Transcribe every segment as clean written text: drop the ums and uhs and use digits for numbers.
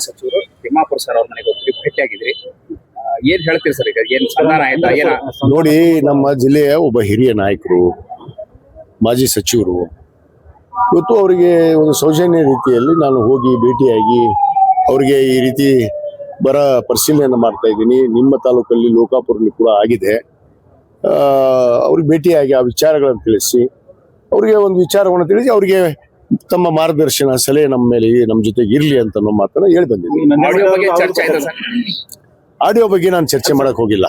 ಸಚಿವರು ತಿಮ್ಮಾಪುರ ಸರ್ ಅವ್ರ ಮನೆಗೆ ಹೋಗಿ ಭೇಟಿಯಾಗಿದ್ರಿ. ಏನ್ ಹೇಳ್ತೀರಿ ಸರ್ ಈಗ? ಏನ್ ಸಮಾಧಾನ ಆಯ್ತಾ? ಏನ ನೋಡಿ, ನಮ್ಮ ಜಿಲ್ಲೆಯ ಒಬ್ಬ ಹಿರಿಯ ನಾಯಕರು, ಮಾಜಿ ಸಚಿವರು, ಇವತ್ತು ಅವರಿಗೆ ಒಂದು ಸೌಜನ್ಯ ರೀತಿಯಲ್ಲಿ ನಾನು ಹೋಗಿ ಭೇಟಿಯಾಗಿ ಅವರಿಗೆ ಈ ರೀತಿ ಬರ ಪರಿಶೀಲನೆ ಮಾಡ್ತಾ ಇದ್ದೀನಿ. ನಿಮ್ಮ ತಾಲೂಕಲ್ಲಿ ಲೋಕಾಪುರಲ್ಲಿ ಕೂಡ ಆಗಿದೆ. ಅವ್ರಿಗೆ ಭೇಟಿಯಾಗಿ ಆ ವಿಚಾರಗಳನ್ನು ತಿಳಿಸಿ ಅವರಿಗೆ ಒಂದು ವಿಚಾರವನ್ನು ತಿಳಿಸಿ ಅವರಿಗೆ ತಮ್ಮ ಮಾರ್ಗದರ್ಶನ ಸಲಹೆ ನಮ್ಮ ಮೇಲೆ ನಮ್ಮ ಜೊತೆಗೆ ಇರ್ಲಿ ಅಂತ ಅನ್ನೋ ಮಾತನ್ನ ಹೇಳಿ ಬಂದಿದ್ದೀನಿ. ಆಡಿಯೋ ಬಗ್ಗೆ ನಾನು ಚರ್ಚೆ ಮಾಡಕ್ ಹೋಗಿಲ್ಲ.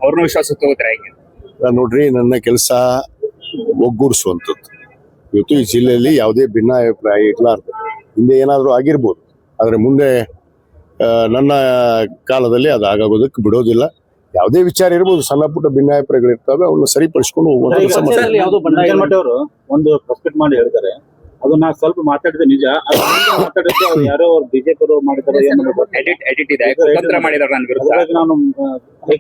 ಅವ್ರನ್ನ ವಿಶ್ವಾಸ ತಗೋತಾರೆ. ನೋಡ್ರಿ, ನನ್ನ ಕೆಲಸ ಒಗ್ಗೂಡಿಸುವಂಥದ್ದು. ಇವತ್ತು ಈ ಜಿಲ್ಲೆಯಲ್ಲಿ ಯಾವುದೇ ಭಿನ್ನಾಭಿಪ್ರಾಯ ಇರಲಾರ್ದು ಹಿಂದೆ ಏನಾದರೂ ಆಗಿರ್ಬೋದು, ಆದರೆ ಮುಂದೆ ನನ್ನ ಕಾಲದಲ್ಲಿ ಅದು ಆಗೋದಕ್ಕೆ ಬಿಡೋದಿಲ್ಲ. ಯಾವುದೇ ವಿಚಾರ ಇರ್ಬೋದು, ಸಣ್ಣ ಪುಟ್ಟ ಭಿನ್ನಾಭಿಪ್ರಾಯಗಳು ಇರ್ತವೆ, ಅವನ್ನ ಸರಿಪಡಿಸ್ಕೊಂಡು ಹೋಗುವಂತ ಕೆಲಸ ಮಾಡ್ತಾರೆ. ಅವರು ಒಂದು ಪ್ರೆಸ್ಪೆಕ್ಟ್ ಮಾಡಿ ಹೇಳ್ತಾರೆ, ಅದನ್ನ ಸ್ವಲ್ಪ ಮಾತಾಡಿದ್ರೆ ನಿಜ, ಮಾತಾಡಿದ್ರೆ ಅವ್ರು ಯಾರೋ ಬಿಜೆಪಿ ಅವರು ಮಾಡಿದ್ದಾರೆ, ಎಡಿಟ್ ಇದೆ, ಕುತಂತ್ರ ಮಾಡಿದಾರೆ ನನ್ನ ವಿರುದ್ಧ. ನಾನು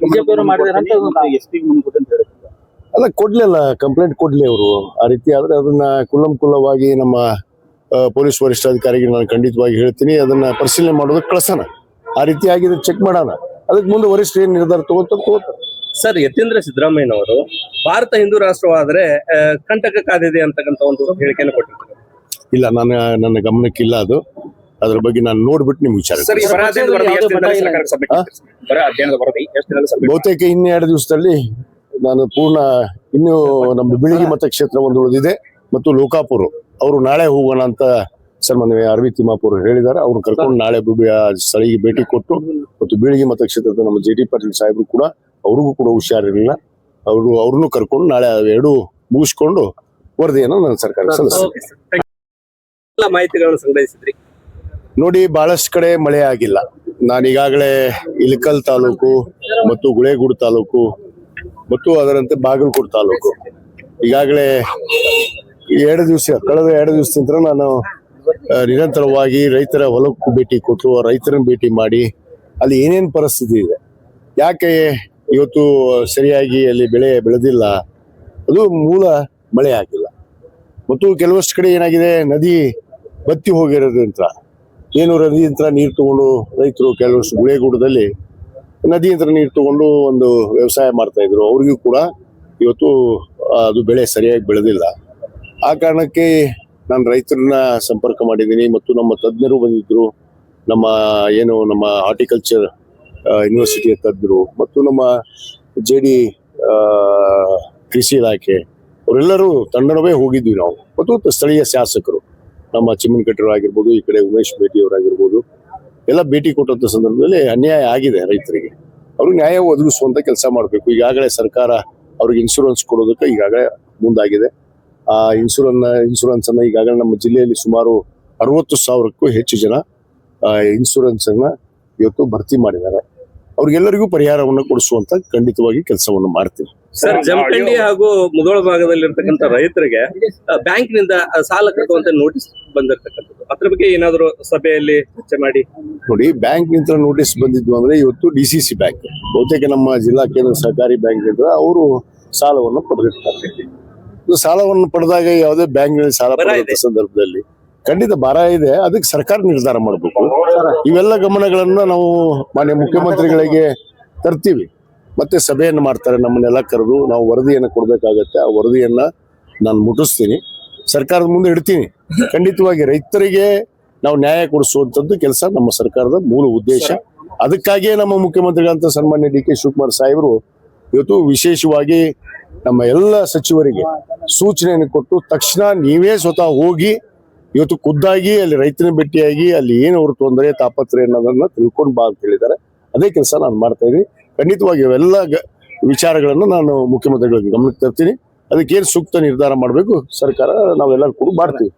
ಬಿಜೆಪಿ ಅವರು ಮಾಡಿದಾರೆ ಅಂತ ಎಸ್ಪಿ ಮುಂದೆ ಕೊಟ್ಟು ಅಂತ ಹೇಳ್ತಾರೆ. ಅಲ್ಲ, ಕೊಡ್ಲಿಲ್ಲ, ಕಂಪ್ಲೇಂಟ್ ಕೊಡ್ಲಿ ಅವರು. ಆ ರೀತಿ ಆದ್ರೆ ಅದನ್ನ ಕುಲ್ಲಂಕುಲ್ಲವಾಗಿ ನಮ್ಮ ಪೊಲೀಸ್ ವರಿಷ್ಠಾಧಿಕಾರಿಗೆ ನಾನು ಖಂಡಿತವಾಗಿ ಹೇಳ್ತೀನಿ, ಅದನ್ನ ಪರಿಶೀಲನೆ ಮಾಡೋದಕ್ಕೆ ಕಳ್ಸೋಣ. ಆ ರೀತಿ ಆಗಿದ್ರೆ ಚೆಕ್ ಮಾಡೋಣ, ಅದಕ್ಕೆ ಮುಂದೆ ವರಿಷ್ಠ ಏನ್ ನಿರ್ಧಾರ ತಗೋತಾರೆ. ಸರ್, ಯತೀಂದ್ರ ಸಿದ್ದರಾಮಯ್ಯನವರು ಭಾರತ ಹಿಂದೂ ರಾಷ್ಟ್ರವಾದ್ರೆ ಕಂಟಕ ಕಾದಿದೆ ಅಂತಕ್ಕಂಥ ಒಂದು ಹೇಳಿಕೆಯನ್ನು ಕೊಟ್ಟಿರ್ತಾರೆ. ಇಲ್ಲ, ನನ್ನ ಗಮನಕ್ಕಿಲ್ಲ ಅದು. ಅದ್ರ ಬಗ್ಗೆ ನಾನು ನೋಡ್ಬಿಟ್ಟು ನಿಮ್ಗೆ ವಿಚಾರ. ಬಹುತೇಕ ಇನ್ನೂ 2 ದಿವಸದಲ್ಲಿ ನಾನು ಪೂರ್ಣ, ಇನ್ನು ನಮ್ಮ ಬಿಳಿಗಿ ಮತಕ್ಷೇತ್ರ ಒಂದು ಉಳಿದಿದೆ ಮತ್ತು ಲೋಕಾಪುರ. ಅವರು ನಾಳೆ ಹೋಗೋಣ ಅಂತ ಸನ್ಮಾನ್ಯ ಅರವಿಂದ್ ತಿಮ್ಮಾಪುರ ಹೇಳಿದ್ದಾರೆ. ಅವ್ರು ಕರ್ಕೊಂಡು ನಾಳೆ ಸ್ಥಳಿಗೆ ಭೇಟಿ ಕೊಟ್ಟು, ಮತ್ತು ಬೀಳಿಗೆ ಮತಕ್ಷೇತ್ರದ ನಮ್ಮ ಜೆ ಟಿ ಪಾಟೀಲ್ ಸಾಹೇಬರು ಕೂಡ, ಅವ್ರಿಗೂ ಕೂಡ ಹುಷಾರಿರಲಿಲ್ಲ, ಅವ್ರನ್ನೂ ಕರ್ಕೊಂಡು ನಾಳೆ ಅವೆರಡು ಮುಗಿಸ್ಕೊಂಡು ವರದಿಯನ್ನು ನನ್ನ ಸರ್ಕಾರಕ್ಕೆ ಸಲ್ಲಿಸ್ತೀನಿ. ಮಾಹಿತಿಗಳನ್ನು ಸಂಗ್ರಹಿಸಿದ್ರಿ. ನೋಡಿ, ಬಹಳಷ್ಟು ಕಡೆ ಮಳೆ ಆಗಿಲ್ಲ. ನಾನು ಈಗಾಗಲೇ ಇಳಕಲ್ ತಾಲೂಕು ಮತ್ತು ಗುಳೇಗೂಡು ತಾಲೂಕು ಮತ್ತು ಅದರಂತೆ ಬಾಗಲಕೋಟೆ ತಾಲೂಕು ಈಗಾಗಲೇ ಕಳೆದ 2 ದಿವಸದಿಂದ ನಾನು ನಿರಂತರವಾಗಿ ರೈತರ ಹೊಲಕ್ಕೂ ಭೇಟಿ ಕೊಟ್ಟು, ರೈತರನ್ನ ಭೇಟಿ ಮಾಡಿ ಅಲ್ಲಿ ಏನೇನು ಪರಿಸ್ಥಿತಿ ಇದೆ, ಯಾಕೆ ಇವತ್ತು ಸರಿಯಾಗಿ ಅಲ್ಲಿ ಬೆಳೆ ಬೆಳೆದಿಲ್ಲ, ಅದು ಮೂಲ ಮಳೆ ಆಗಿಲ್ಲ. ಮತ್ತು ಕೆಲವಷ್ಟು ಕಡೆ ಏನಾಗಿದೆ, ನದಿ ಬತ್ತಿ ಹೋಗಿರೋದ್ರಿಂದ ನದಿಯಂತ್ರ ನೀರು ತಗೊಂಡು ರೈತರು ಕೆಲವಷ್ಟು ಗುಳೇಗೂಡದಲ್ಲಿ ನದಿಯಂತ್ರ ನೀರು ತಗೊಂಡು ಒಂದು ವ್ಯವಸಾಯ ಮಾಡ್ತಾ ಇದ್ರು. ಅವ್ರಿಗೂ ಕೂಡ ಇವತ್ತು ಅದು ಬೆಳೆ ಸರಿಯಾಗಿ ಬೆಳೆದಿಲ್ಲ. ಆ ಕಾರಣಕ್ಕೆ ನಾನು ರೈತರನ್ನ ಸಂಪರ್ಕ ಮಾಡಿದ್ದೀನಿ, ಮತ್ತು ನಮ್ಮ ತಜ್ಞರು ಬಂದಿದ್ರು, ನಮ್ಮ ಹಾರ್ಟಿಕಲ್ಚರ್ ಯೂನಿವರ್ಸಿಟಿಯ ತಜ್ಞರು ಮತ್ತು ನಮ್ಮ JD ಕೃಷಿ ಇಲಾಖೆ ಅವರೆಲ್ಲರೂ ತಂಡವೇ ಹೋಗಿದ್ವಿ ನಾವು, ಮತ್ತು ಸ್ಥಳೀಯ ಶಾಸಕರು ನಮ್ಮ ಚಿಮ್ಮನಕಟ್ಟರು ಆಗಿರ್ಬೋದು, ಈ ಕಡೆ ಉಮೇಶ್ ಭೇಟಿ ಅವರಾಗಿರ್ಬೋದು, ಎಲ್ಲ ಭೇಟಿ ಕೊಟ್ಟಂತ ಸಂದರ್ಭದಲ್ಲಿ ಅನ್ಯಾಯ ಆಗಿದೆ ರೈತರಿಗೆ. ಅವ್ರಿಗೆ ನ್ಯಾಯ ಒದಗಿಸುವಂತ ಕೆಲಸ ಮಾಡಬೇಕು. ಈಗಾಗಲೇ ಸರ್ಕಾರ ಅವ್ರಿಗೆ ಇನ್ಶೂರೆನ್ಸ್ ಕೊಡೋದಕ್ಕೆ ಈಗಾಗಲೇ ಮುಂದಾಗಿದೆ. ಆ ಇನ್ಶೂರೆನ್ಸ್ ಅನ್ನ ಈಗಾಗಲೇ ನಮ್ಮ ಜಿಲ್ಲೆಯಲ್ಲಿ ಸುಮಾರು 60,000ಕ್ಕೂ ಹೆಚ್ಚು ಜನ ಇನ್ಶೂರೆನ್ಸ್ ಅನ್ನ ಇವತ್ತು ಭರ್ತಿ ಮಾಡಿದ್ದಾರೆ. ಅವ್ರಿಗೆಲ್ಲರಿಗೂ ಪರಿಹಾರವನ್ನು ಕೊಡಿಸುವಂತ ಖಂಡಿತವಾಗಿ ಕೆಲಸವನ್ನು ಮಾಡ್ತೀವಿ. ಸರ್, ಜಮಖಂಡಿ ಹಾಗೂ ಮುಧೋಳ ಭಾಗದಲ್ಲಿರ್ತಕ್ಕಂಥ ರೈತರಿಗೆ ಬ್ಯಾಂಕ್ನಿಂದ ಸಾಲ ಕಟ್ಟುವಂತ ನೋಟಿಸ್ ಬಂದಿರತಕ್ಕಂಥದ್ದು, ಅದ್ರ ಬಗ್ಗೆ ಏನಾದರೂ ಸಭೆಯಲ್ಲಿ ಚರ್ಚೆ ಮಾಡಿ? ನೋಡಿ, ಬ್ಯಾಂಕ್ ನಿಂದ ನೋಟಿಸ್ ಬಂದಿದ್ವು ಅಂದ್ರೆ ಇವತ್ತು DCC ಬ್ಯಾಂಕ್, ಬಹುತೇಕ ನಮ್ಮ ಜಿಲ್ಲಾ ಕೇಂದ್ರ ಸಹಕಾರಿ ಬ್ಯಾಂಕ್ ನಿಂದ ಅವರು ಸಾಲವನ್ನು ಪಡೆದಿರ್ತಾರೆ. ಸಾಲವನ್ನು ಪಡೆದಾಗ ಯಾವುದೇ ಬ್ಯಾಂಕ್ನಲ್ಲಿ ಸಾಲ ಪಡೆದ ಸಂದರ್ಭದಲ್ಲಿ ಖಂಡಿತ ಭಾರ ಇದೆ, ಅದಕ್ಕೆ ಸರ್ಕಾರ ನಿರ್ಧಾರ ಮಾಡಬೇಕು. ಇವೆಲ್ಲ ಗಮನಗಳನ್ನ ನಾವು ಮಾನ್ಯ ಮುಖ್ಯಮಂತ್ರಿಗಳಿಗೆ ತರ್ತೀವಿ, ಮತ್ತೆ ಸಭೆಯನ್ನು ಮಾಡ್ತಾರೆ, ನಮ್ಮನ್ನೆಲ್ಲ ಕರೆದು ನಾವು ವರದಿಯನ್ನು ಕೊಡ್ಬೇಕಾಗತ್ತೆ. ಆ ವರದಿಯನ್ನ ನಾನು ಮುಟ್ಟಿಸ್ತೀನಿ, ಸರ್ಕಾರದ ಮುಂದೆ ಇಡ್ತೀನಿ. ಖಂಡಿತವಾಗಿ ರೈತರಿಗೆ ನಾವು ನ್ಯಾಯ ಕೊಡಿಸುವಂತದ್ದು ಕೆಲಸ ನಮ್ಮ ಸರ್ಕಾರದ ಮೂಲ ಉದ್ದೇಶ. ಅದಕ್ಕಾಗಿಯೇ ನಮ್ಮ ಮುಖ್ಯಮಂತ್ರಿಗಳಂತ ಸನ್ಮಾನ್ಯ DK ಶಿವಕುಮಾರ್ ಸಾಹೇಬರು ಇವತ್ತು ವಿಶೇಷವಾಗಿ ನಮ್ಮ ಎಲ್ಲ ಸಚಿವರಿಗೆ ಸೂಚನೆಯನ್ನು ಕೊಟ್ಟು, ತಕ್ಷಣ ನೀವೇ ಸ್ವತಃ ಹೋಗಿ ಇವತ್ತು ಖುದ್ದಾಗಿ ಅಲ್ಲಿ ರೈತನ ಭೇಟಿಯಾಗಿ ಅಲ್ಲಿ ಏನು ಅವ್ರ ತೊಂದರೆ ತಾಪತ್ರೆ ಅನ್ನೋದನ್ನ ತಿಳ್ಕೊಂಡು ಬಾ ಅಂತ ಹೇಳಿದ್ದಾರೆ. ಅದೇ ಕೆಲಸ ನಾನು ಮಾಡ್ತಾ ಇದ್ದೀನಿ. ಖಂಡಿತವಾಗಿ ಇವೆಲ್ಲ ವಿಚಾರಗಳನ್ನು ನಾನು ಮುಖ್ಯಮಂತ್ರಿಗಳಿಗೆ ಗಮನಕ್ಕೆ ತರ್ತೀನಿ. ಅದಕ್ಕೇನು ಸೂಕ್ತ ನಿರ್ಧಾರ ಮಾಡಬೇಕು ಸರ್ಕಾರ ನಾವೆಲ್ಲರೂ ಕೂಡ ಮಾಡ್ತೀವಿ.